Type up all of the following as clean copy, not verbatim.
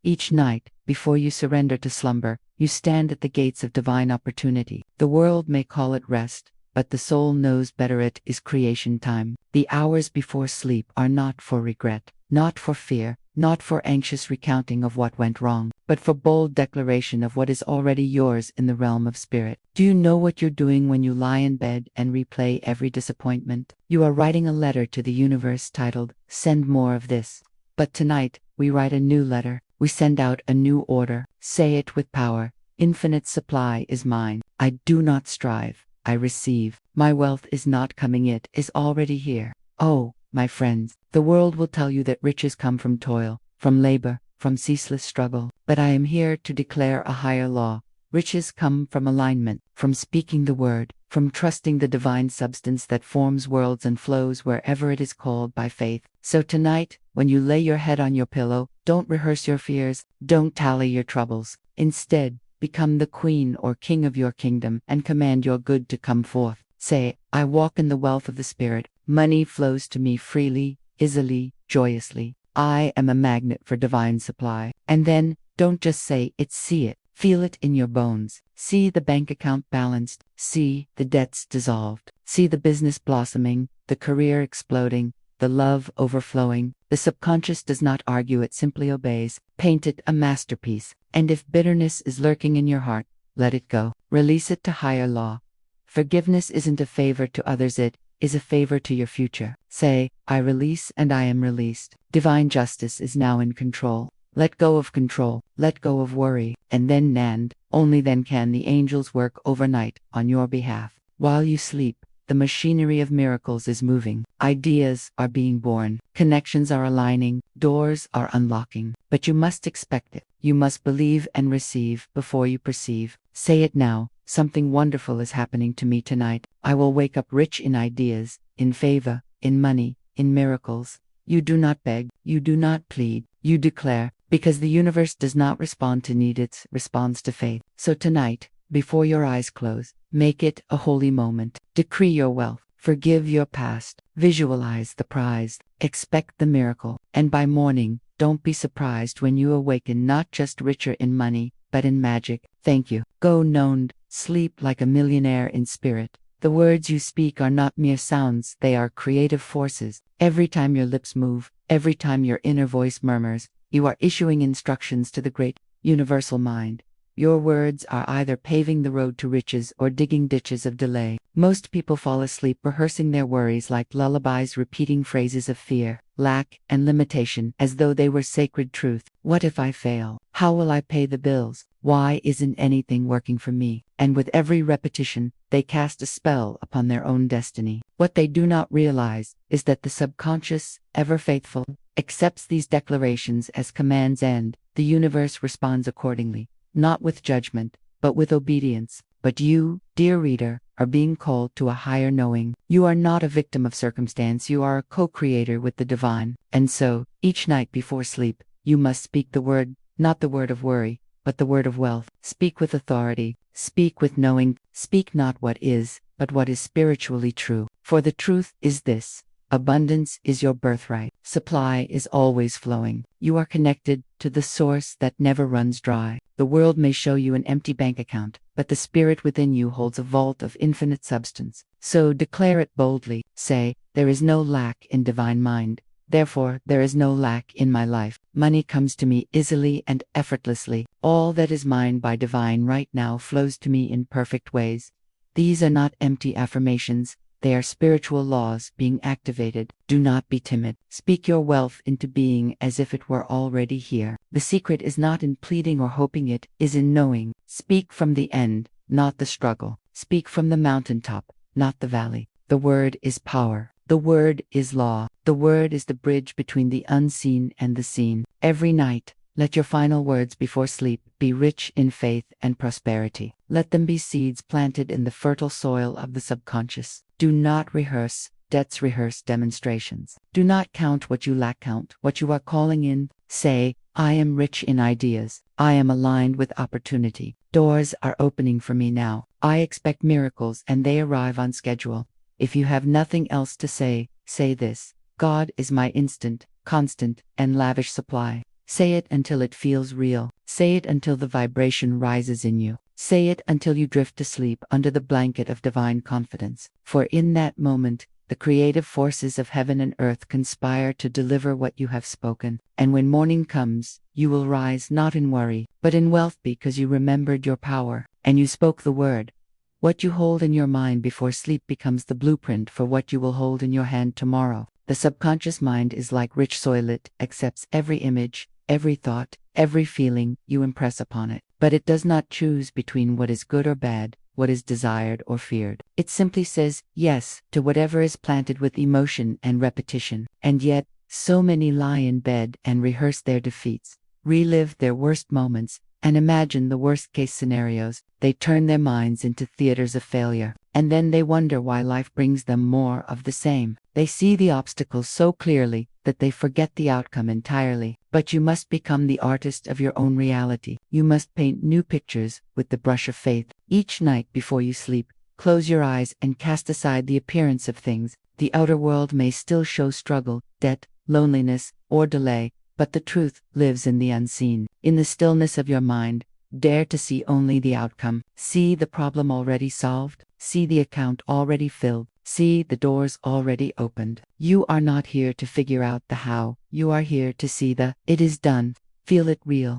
Each night, before you surrender to slumber, you stand at the gates of divine opportunity. The world may call it rest, but the soul knows better. It is creation time. The hours before sleep are not for regret, not for fear, not for anxious recounting of what went wrong, but for bold declaration of what is already yours in the realm of spirit. Do you know what you're doing when you lie in bed and replay every disappointment? You are writing a letter to the universe titled, "Send more of this." But tonight, we write a new letter. We send out a new order. Say it with power. Infinite supply is mine. I do not strive. I receive. My wealth is not coming, it is already here. Oh, my friends, the world will tell you that riches come from toil, from labor, from ceaseless struggle. But I am here to declare a higher law. Riches come from alignment, from speaking the word, from trusting the divine substance that forms worlds and flows wherever it is called by faith. So tonight, when you lay your head on your pillow, don't rehearse your fears, don't tally your troubles. Instead, become the queen or king of your kingdom and command your good to come forth. Say, I walk in the wealth of the spirit. Money flows to me freely, easily, joyously. I am a magnet for divine supply. And then, don't just say it, see it. Feel it in your bones. See the bank account balanced. See the debts dissolved. See the business blossoming, the career exploding, the love overflowing. The subconscious does not argue, it simply obeys. Paint it a masterpiece. And if bitterness is lurking in your heart, let it go. Release it to higher law. Forgiveness isn't a favor to others, it is a favor to your future. Say, I release and I am released. Divine justice is now in control. Let go of control, let go of worry, and then only then can the angels work overnight on your behalf. While you sleep, the machinery of miracles is moving. Ideas are being born, connections are aligning, doors are unlocking. But you must expect it. You must believe and receive before you perceive. Say it now. Something wonderful is happening to me tonight. I will wake up rich in ideas, in favor, in money, in miracles. You do not beg, you do not plead, you declare, because the universe does not respond to need, it responds to faith. So tonight, before your eyes close, make it a holy moment. Decree your wealth, forgive your past, visualize the prize, expect the miracle, and by morning, don't be surprised when you awaken not just richer in money, but in magic. Thank you. Go known. Sleep like a millionaire in spirit. The words you speak are not mere sounds, they are creative forces. Every time your lips move, every time your inner voice murmurs, you are issuing instructions to the great, universal mind. Your words are either paving the road to riches or digging ditches of delay. Most people fall asleep rehearsing their worries like lullabies, repeating phrases of fear, lack, and limitation as though they were sacred truth. What if I fail? How will I pay the bills? Why isn't anything working for me? And with every repetition, they cast a spell upon their own destiny. What they do not realize is that the subconscious, ever faithful, accepts these declarations as commands, and the universe responds accordingly, not with judgment, but with obedience. But you, dear reader, are being called to a higher knowing. You are not a victim of circumstance, you are a co-creator with the divine. And so, each night before sleep, you must speak the word, not the word of worry, but the word of wealth. Speak with authority, speak with knowing, speak not what is, but what is spiritually true. For the truth is this: abundance is your birthright. Supply is always flowing. You are connected to the source that never runs dry. The world may show you an empty bank account, but the spirit within you holds a vault of infinite substance. So declare it boldly. Say, there is no lack in divine mind. Therefore, there is no lack in my life. Money comes to me easily and effortlessly. All that is mine by divine right now flows to me in perfect ways. These are not empty affirmations. They are spiritual laws being activated. Do not be timid. Speak your wealth into being as if it were already here. The secret is not in pleading or hoping, it is in knowing. Speak from the end, not the struggle. Speak from the mountaintop, not the valley. The word is power. The word is law. The word is the bridge between the unseen and the seen. Every night, let your final words before sleep be rich in faith and prosperity. Let them be seeds planted in the fertile soil of the subconscious. Do not rehearse debts, rehearse demonstrations. Do not count what you lack, count what you are calling in. Say, I am rich in ideas. I am aligned with opportunity. Doors are opening for me now. I expect miracles and they arrive on schedule. If you have nothing else to say, say this: God is my instant, constant, and lavish supply. Say it until it feels real. Say it until the vibration rises in you. Say it until you drift to sleep under the blanket of divine confidence. For in that moment, the creative forces of heaven and earth conspire to deliver what you have spoken. And when morning comes, you will rise not in worry, but in wealth, because you remembered your power, and you spoke the word. What you hold in your mind before sleep becomes the blueprint for what you will hold in your hand tomorrow. The subconscious mind is like rich soil. It accepts every image, every thought, every feeling you impress upon it. But it does not choose between what is good or bad, what is desired or feared. It simply says yes to whatever is planted with emotion and repetition. And yet, so many lie in bed and rehearse their defeats, relive their worst moments, and imagine the worst-case scenarios. They turn their minds into theaters of failure, and then they wonder why life brings them more of the same. They see the obstacles so clearly that they forget the outcome entirely. But you must become the artist of your own reality. You must paint new pictures with the brush of faith. Each night before you sleep, close your eyes and cast aside the appearance of things. The outer world may still show struggle, debt, loneliness, or delay, but the truth lives in the unseen. In the stillness of your mind, dare to see only the outcome. See the problem already solved. See the account already filled. See the doors already opened. You are not here to figure out the how. You are here to see the it is done. Feel it real.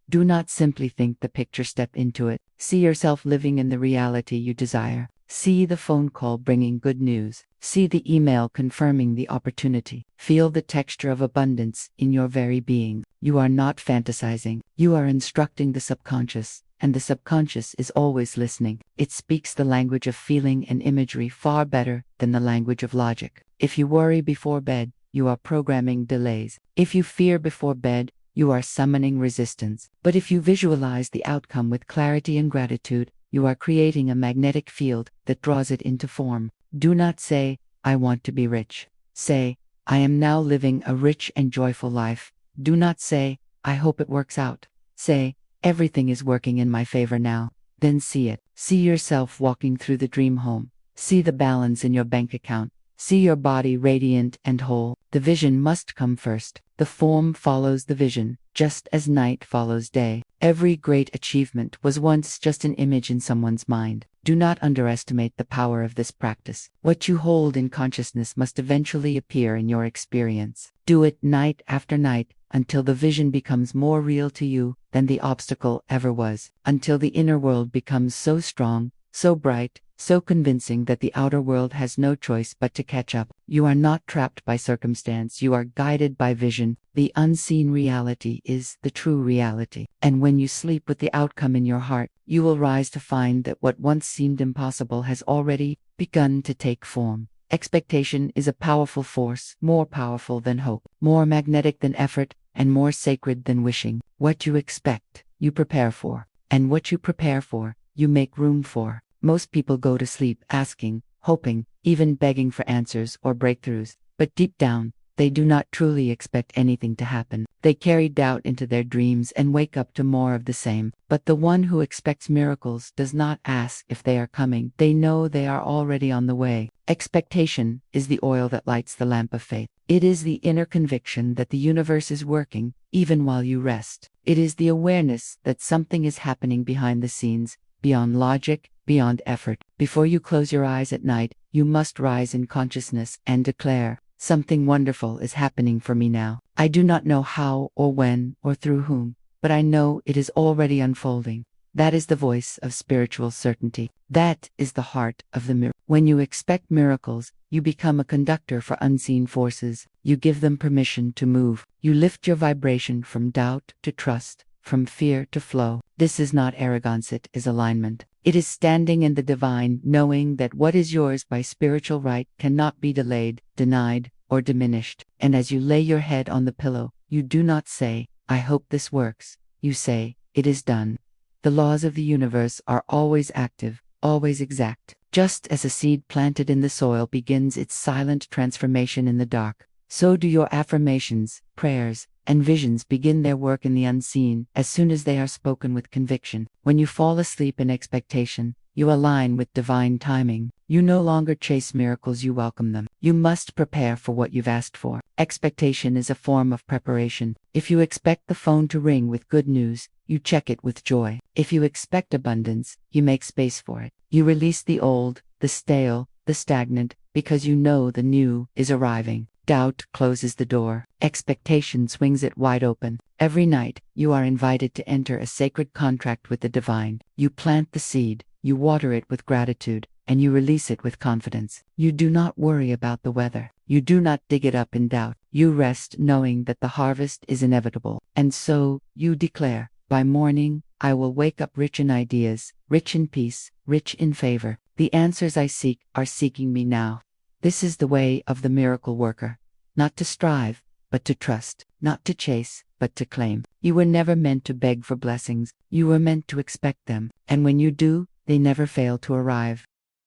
Do not simply think the picture, step into it. See yourself living in the reality you desire. See the phone call bringing good news. See the email confirming the opportunity. Feel the texture of abundance in your very being. You are not fantasizing. You are instructing the subconscious, and the subconscious is always listening. It speaks the language of feeling and imagery far better than the language of logic. If you worry before bed, you are programming delays. If you fear before bed, you are summoning resistance. But if you visualize the outcome with clarity and gratitude, you are creating a magnetic field that draws it into form. Do not say, I want to be rich. Say, I am now living a rich and joyful life. Do not say, I hope it works out. Say, everything is working in my favor now. Then see it. See yourself walking through the dream home. See the balance in your bank account. See your body radiant and whole. The vision must come first. The form follows the vision, just as night follows day. Every great achievement was once just an image in someone's mind. Do not underestimate the power of this practice. What you hold in consciousness must eventually appear in your experience. Do it night after night until the vision becomes more real to you than the obstacle ever was. Until the inner world becomes so strong, so bright, so convincing that the outer world has no choice but to catch up. You are not trapped by circumstance. You are guided by vision. The unseen reality is the true reality. And when you sleep with the outcome in your heart, you will rise to find that what once seemed impossible has already begun to take form. Expectation is a powerful force, more powerful than hope, more magnetic than effort, and more sacred than wishing. What you expect, you prepare for. And what you prepare for, you make room for. Most people go to sleep asking, hoping, even begging for answers or breakthroughs, but deep down, they do not truly expect anything to happen. They carry doubt into their dreams and wake up to more of the same. But the one who expects miracles does not ask if they are coming. They know they are already on the way. Expectation is the oil that lights the lamp of faith. It is the inner conviction that the universe is working, even while you rest. It is the awareness that something is happening behind the scenes, beyond logic, beyond effort. Before you close your eyes at night, you must rise in consciousness and declare, something wonderful is happening for me now. I do not know how or when or through whom, but I know it is already unfolding. That is the voice of spiritual certainty. That is the heart of the miracle. When you expect miracles, you become a conductor for unseen forces. You give them permission to move. You lift your vibration from doubt to trust, from fear to flow. This is not arrogance, it is alignment. It is standing in the divine, knowing that what is yours by spiritual right cannot be delayed, denied, or diminished. And as you lay your head on the pillow, you do not say, I hope this works. You say, it is done. The laws of the universe are always active, always exact. Just as a seed planted in the soil begins its silent transformation in the dark, so do your affirmations, prayers, and visions begin their work in the unseen as soon as they are spoken with conviction. When you fall asleep in expectation, you align with divine timing. You no longer chase miracles, you welcome them. You must prepare for what you've asked for. Expectation is a form of preparation. If you expect the phone to ring with good news, you check it with joy. If you expect abundance, you make space for it. You release the old, the stale, the stagnant, because you know the new is arriving. Doubt closes the door. Expectation swings it wide open. Every night, you are invited to enter a sacred contract with the divine. You plant the seed, you water it with gratitude, and you release it with confidence. You do not worry about the weather. You do not dig it up in doubt. You rest knowing that the harvest is inevitable. And so, you declare, by morning, I will wake up rich in ideas, rich in peace, rich in favor. The answers I seek are seeking me now. This is the way of the miracle worker. Not to strive, but to trust. Not to chase, but to claim. You were never meant to beg for blessings. You were meant to expect them. And when you do, they never fail to arrive.